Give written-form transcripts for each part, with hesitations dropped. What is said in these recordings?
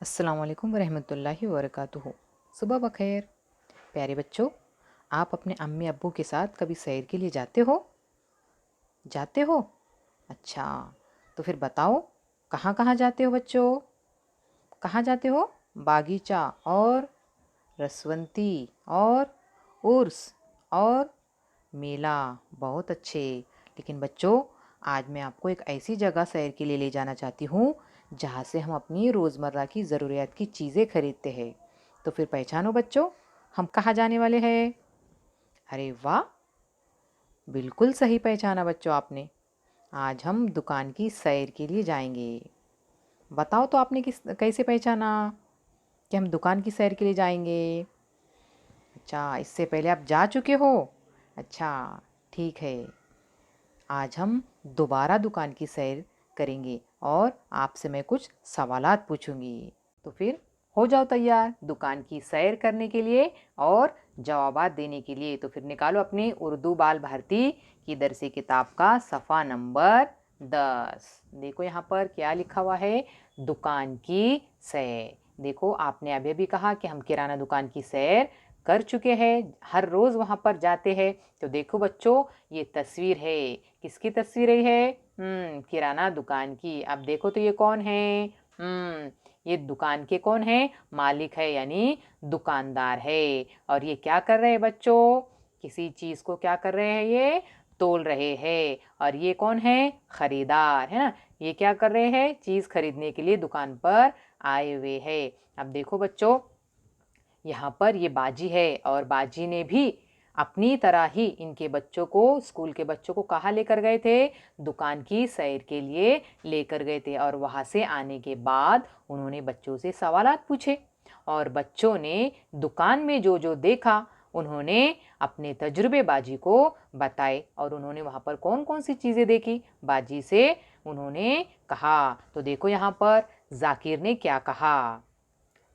अस्सलाम वालेकुम वरहमतुल्लाहि वबरकातुहू। सुबह बखैर प्यारे बच्चों। आप अपने अम्मी अब्बू के साथ कभी सैर के लिए जाते हो? अच्छा, तो फिर बताओ कहाँ कहाँ जाते हो बच्चों? कहाँ जाते हो? बागीचा और रसवंती और उर्स और मेला। बहुत अच्छे। लेकिन बच्चों, आज मैं आपको एक ऐसी जगह सैर के लिए ले जाना चाहती हूँ जहाँ से हम अपनी रोज़मर्रा की ज़रूरियात की चीज़ें खरीदते हैं। तो फिर पहचानो बच्चों, हम कहाँ जाने वाले हैं? अरे वाह, बिल्कुल सही पहचाना बच्चों आपने। आज हम दुकान की सैर के लिए जाएंगे। बताओ तो आपने कैसे पहचाना कि हम दुकान की सैर के लिए जाएंगे? अच्छा, इससे पहले आप जा चुके हो? अच्छा, ठीक है। आज हम दोबारा दुकान की सैर करेंगे और आपसे मैं कुछ सवालात पूछूंगी। तो फिर हो जाओ तैयार दुकान की सैर करने के लिए और जवाबात देने के लिए। तो फिर निकालो अपनी उर्दू बाल भारती की दरसी किताब का सफ़ा नंबर 10। देखो यहाँ पर क्या लिखा हुआ है, दुकान की सैर। देखो, आपने अभी अभी कहा कि हम किराना दुकान की सैर कर चुके हैं, हर रोज़ वहाँ पर जाते हैं। तो देखो बच्चों, ये तस्वीर है, किसकी तस्वीर है? किराना दुकान की। अब देखो तो ये कौन है? ये दुकान के कौन है? मालिक है, यानी दुकानदार है। और ये क्या कर रहे हैं बच्चों? किसी चीज को क्या कर रहे हैं? ये तोल रहे हैं। और ये कौन है? खरीदार है ना। ये क्या कर रहे हैं? चीज खरीदने के लिए दुकान पर आए हुए हैं। अब देखो बच्चों, यहाँ पर ये बाजी है और बाजी ने भी अपनी तरह ही इनके बच्चों को, स्कूल के बच्चों को कहाँ लेकर गए थे? दुकान की सैर के लिए लेकर गए थे। और वहाँ से आने के बाद उन्होंने बच्चों से सवालात पूछे और बच्चों ने दुकान में जो जो देखा उन्होंने अपने तजुर्बे बाजी को बताए। और उन्होंने वहाँ पर कौन कौन सी चीज़ें देखी, बाजी से उन्होंने कहा। तो देखो यहाँ पर जाकिर ने क्या कहा।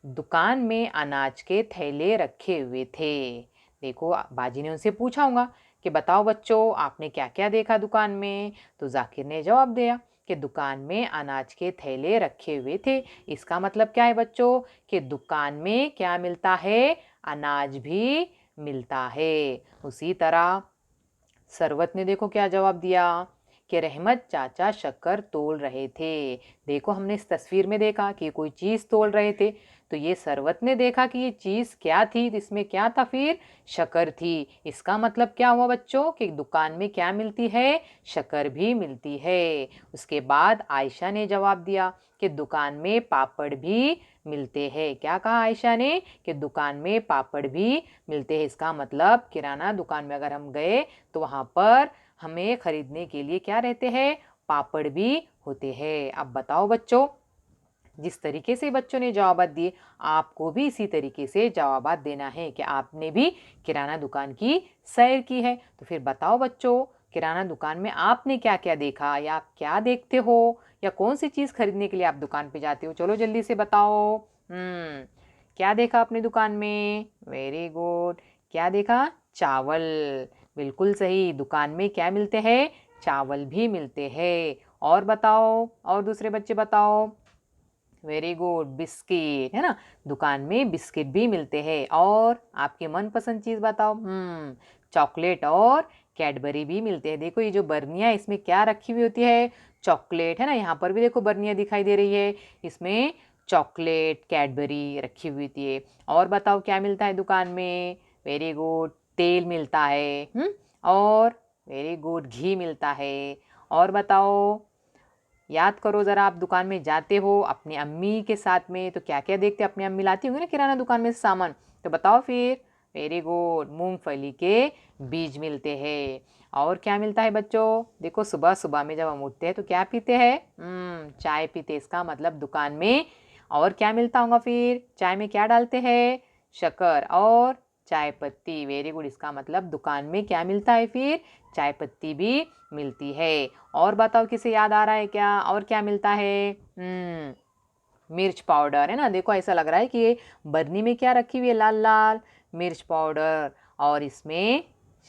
दुकान में अनाज के थैले रखे हुए थे। देखो, बाजी ने उनसे पूछा होगा कि बताओ बच्चों, आपने क्या क्या देखा दुकान में? तो जाकिर ने जवाब दिया कि दुकान में अनाज के थैले रखे हुए थे। इसका मतलब क्या है बच्चों? कि दुकान में क्या मिलता है? अनाज भी मिलता है। उसी तरह सरवत ने देखो क्या जवाब दिया कि रहमत चाचा शक्कर तोल रहे थे। देखो, हमने इस तस्वीर में देखा कि कोई चीज़ तोल रहे थे। तो ये सरवत ने देखा कि ये चीज़ क्या थी, इसमें क्या था? फिर शक्कर थी। इसका मतलब क्या हुआ बच्चों कि दुकान में क्या मिलती है? शक्कर भी मिलती है। उसके बाद आयशा ने जवाब दिया कि दुकान में पापड़ भी मिलते हैं। क्या कहा आयशा ने? कि दुकान में पापड़ भी मिलते हैं। इसका मतलब किराना दुकान में अगर हम गए तो वहाँ पर हमें खरीदने के लिए क्या रहते हैं? पापड़ भी होते हैं। अब बताओ बच्चों, जिस तरीके से बच्चों ने जवाब दिए, आपको भी इसी तरीके से जवाब देना है कि आपने भी किराना दुकान की सैर की है। तो फिर बताओ बच्चों, किराना दुकान में आपने क्या क्या देखा, या आप क्या देखते हो, या कौन सी चीज़ खरीदने के लिए आप दुकान पे जाते हो? चलो जल्दी से बताओ। क्या देखा आपने दुकान में? Very good. क्या देखा? चावल। बिल्कुल सही, दुकान में क्या मिलते हैं? चावल भी मिलते हैं। और बताओ, और दूसरे बच्चे बताओ। वेरी गुड, बिस्किट है ना, दुकान में बिस्किट भी मिलते हैं। और आपके मनपसंद चीज़ बताओ। चॉकलेट और कैडबरी भी मिलते हैं। देखो, ये जो बर्नियाँ इसमें क्या रखी हुई होती है? चॉकलेट है ना। यहाँ पर भी देखो बर्नियाँ दिखाई दे रही है, इसमें चॉकलेट कैडबरी रखी हुई थी। और बताओ क्या मिलता है दुकान में? वेरी गुड, तेल मिलता है। और वेरी गुड, घी मिलता है। और बताओ, याद करो ज़रा, आप दुकान में जाते हो अपनी अम्मी के साथ में तो क्या क्या देखते? अपनी अम्मी लाती होंगी ना किराना दुकान में सामान। तो बताओ फिर। वेरी गुड, मूंगफली के बीज मिलते हैं। और क्या मिलता है बच्चों? देखो, सुबह सुबह में जब हम उठते हैं तो क्या पीते हैं? चाय पीते। इसका मतलब दुकान में और क्या मिलता होगा? फिर चाय में क्या डालते हैं? शक्कर और चाय पत्ती। वेरी गुड, इसका मतलब दुकान में क्या मिलता है? फिर चाय पत्ती भी मिलती है। और बताओ, किसे याद आ रहा है क्या? और क्या मिलता है? मिर्च पाउडर है ना। देखो, ऐसा लग रहा है कि ये बरनी में क्या रखी हुई है? लाल लाल मिर्च पाउडर। और इसमें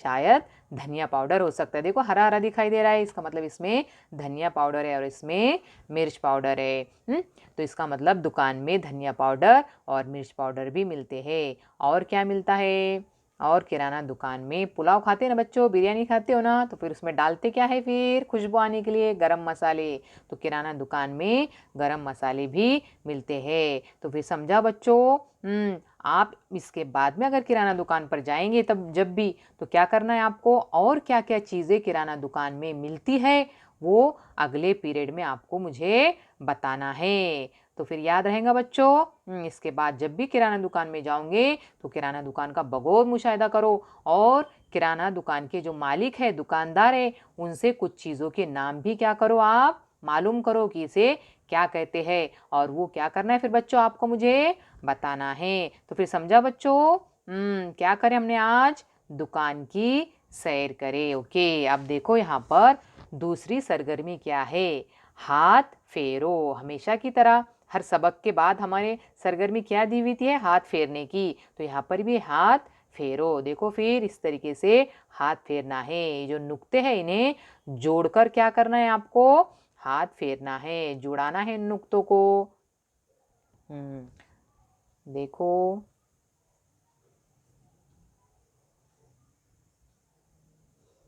शायद धनिया पाउडर हो सकता है। देखो हरा हरा दिखाई दे रहा है, इसका मतलब इसमें धनिया पाउडर है और इसमें मिर्च पाउडर है। तो इसका मतलब दुकान में धनिया पाउडर और मिर्च पाउडर भी मिलते हैं। और क्या मिलता है? और किराना दुकान में पुलाव खाते हैं ना बच्चों, बिरयानी खाते हो ना, तो फिर उसमें डालते क्या है फिर खुशबू आने के लिए? गरम मसाले। तो किराना दुकान में गरम मसाले भी मिलते हैं। तो फिर समझा बच्चों? आप इसके बाद में अगर किराना दुकान पर जाएंगे तब जब भी, तो क्या करना है आपको, और क्या क्या चीज़ें किराना दुकान में मिलती है वो अगले पीरियड में आपको मुझे बताना है। तो फिर याद रहेगा बच्चों? इसके बाद जब भी किराना दुकान में जाओगे तो किराना दुकान का बगौर मुशाहिदा करो और किराना दुकान के जो मालिक है, दुकानदार है, उनसे कुछ चीज़ों के नाम भी क्या करो, आप मालूम करो कि इसे क्या कहते हैं, और वो क्या करना है फिर बच्चों आपको मुझे बताना है। तो फिर समझा बच्चों? क्या करें हमने आज? दुकान की सैर करें। ओके, अब देखो यहाँ पर दूसरी सरगर्मी क्या है? हाथ फेरो। हमेशा की तरह हर सबक के बाद हमारे सरगर्मी क्या दी हुई थी? हाथ फेरने की। तो यहाँ पर भी हाथ फेरो। देखो फिर इस तरीके से हाथ फेरना है। ये जो नुक्ते हैं इन्हें जोड़कर क्या करना है आपको? हाथ फेरना है, जुड़ाना है इन नुक्तों को। देखो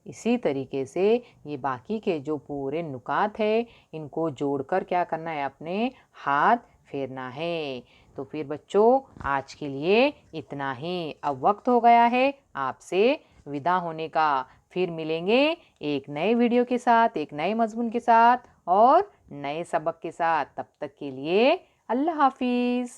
इसी तरीके से ये बाकी के जो पूरे नुकात है इनको जोड़कर क्या करना है? अपने हाथ फेरना है। तो फिर बच्चों आज के लिए इतना ही। अब वक्त हो गया है आपसे विदा होने का। फिर मिलेंगे एक नए वीडियो के साथ, एक नए मजमून के साथ और नए सबक के साथ। तब तक के लिए अल्लाह हाफिज़।